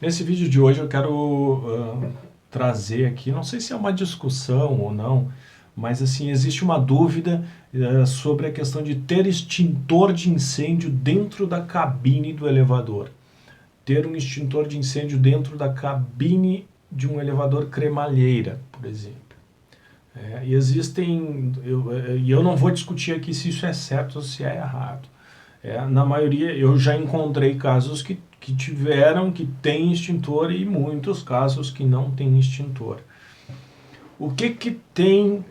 Nesse vídeo de hoje eu quero trazer aqui, não sei se é uma discussão ou não, mas assim, existe uma dúvida sobre a questão de ter extintor de incêndio dentro da cabine do elevador. Ter um extintor de incêndio dentro da cabine de um elevador cremalheira, por exemplo. E existem, eu não vou discutir aqui se isso é certo ou se é errado. Na maioria, eu já encontrei casos que tiveram, que tem extintor e muitos casos que não tem extintor. O que tem,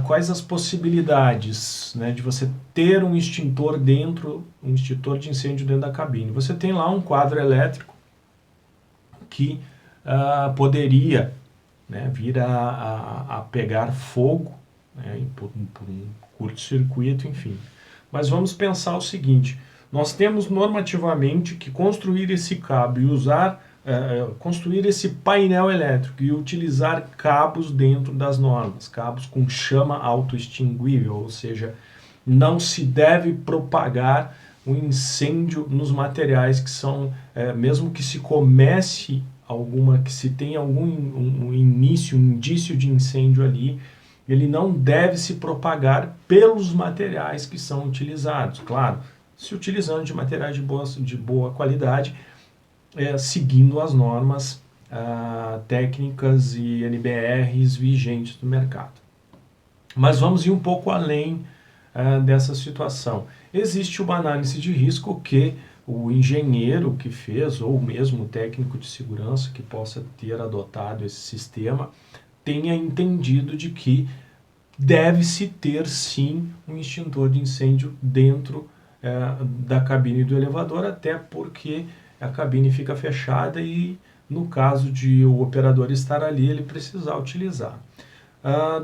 quais as possibilidades, né, de você ter um extintor dentro, um extintor de incêndio dentro da cabine? Você tem lá um quadro elétrico que poderia, né, vir a pegar fogo, né, por um curto-circuito, enfim. Mas vamos pensar o seguinte: nós temos normativamente que construir esse cabo e usar, construir esse painel elétrico e utilizar cabos dentro das normas, cabos com chama autoextinguível, ou seja, não se deve propagar um incêndio nos materiais que são, mesmo que se comece que se tenha algum um início, um indício de incêndio ali, ele não deve se propagar pelos materiais que são utilizados. Claro, se utilizando de materiais de boa qualidade, seguindo as normas técnicas e NBRs vigentes do mercado. Mas vamos ir um pouco além dessa situação. Existe uma análise de risco que o engenheiro que fez, ou mesmo o técnico de segurança que possa ter adotado esse sistema, tenha entendido de que deve-se ter sim um extintor de incêndio dentro da cabine do elevador, até porque a cabine fica fechada e no caso de o operador estar ali, ele precisar utilizar.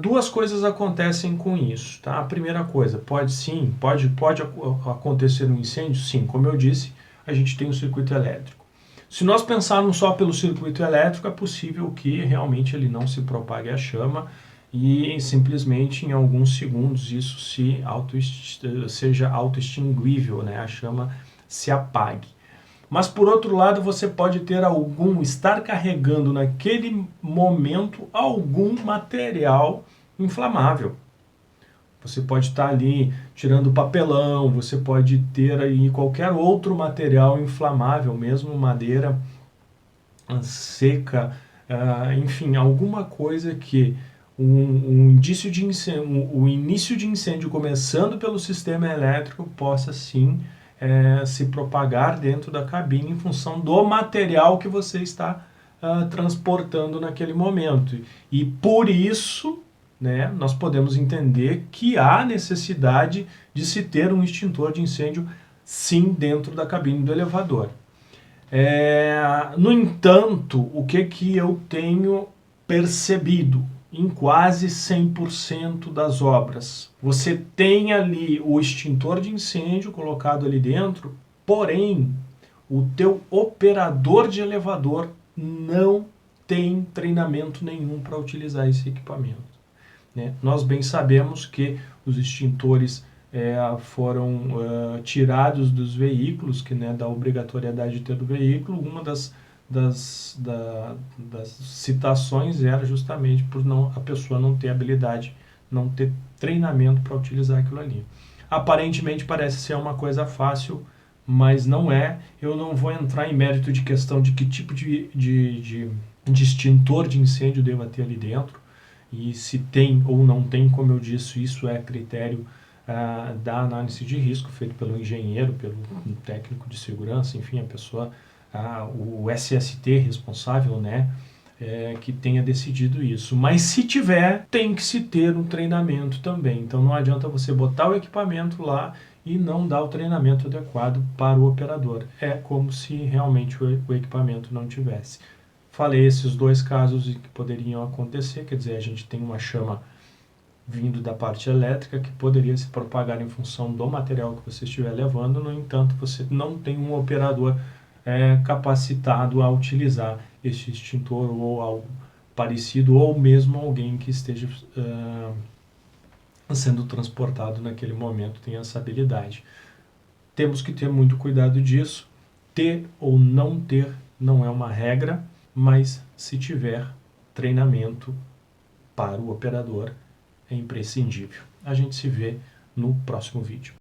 Duas coisas acontecem com isso, tá? A primeira coisa, pode acontecer um incêndio? Sim, como eu disse, a gente tem um circuito elétrico. Se nós pensarmos só pelo circuito elétrico, é possível que realmente ele não se propague a chama e simplesmente em alguns segundos isso seja autoextinguível, né? A chama se apague. Mas por outro lado, você pode ter estar carregando naquele momento algum material inflamável. Você pode estar ali tirando papelão, você pode ter aí qualquer outro material inflamável, mesmo madeira seca, enfim, alguma coisa que um indício de incêndio, o início de incêndio começando pelo sistema elétrico possa sim se propagar dentro da cabine em função do material que você está transportando naquele momento. E por isso, né, nós podemos entender que há necessidade de se ter um extintor de incêndio sim dentro da cabine do elevador. No entanto, o que eu tenho percebido em quase 100% das obras? Você tem ali o extintor de incêndio colocado ali dentro, porém, o teu operador de elevador não tem treinamento nenhum para utilizar esse equipamento. Né? Nós bem sabemos que os extintores foram tirados dos veículos, que, né, da obrigatoriedade de ter do veículo. Uma das citações era justamente por a pessoa não ter habilidade, não ter treinamento para utilizar aquilo ali. Aparentemente parece ser uma coisa fácil, mas não é. Eu não vou entrar em mérito de questão de que tipo de extintor de incêndio deva ter ali dentro, e se tem ou não tem, como eu disse, isso é critério da análise de risco feito pelo engenheiro, pelo técnico de segurança, enfim, a pessoa, o SST responsável, né, que tenha decidido isso. Mas se tiver, tem que se ter um treinamento também. Então não adianta você botar o equipamento lá e não dar o treinamento adequado para o operador. É como se realmente o equipamento não tivesse. Falei esses dois casos que poderiam acontecer, quer dizer, a gente tem uma chama vindo da parte elétrica que poderia se propagar em função do material que você estiver levando. No entanto, você não tem um operador capacitado a utilizar este extintor ou algo parecido, ou mesmo alguém que esteja sendo transportado naquele momento tem essa habilidade. Temos que ter muito cuidado disso, ter ou não ter não é uma regra, mas se tiver treinamento para o operador, é imprescindível. A gente se vê no próximo vídeo.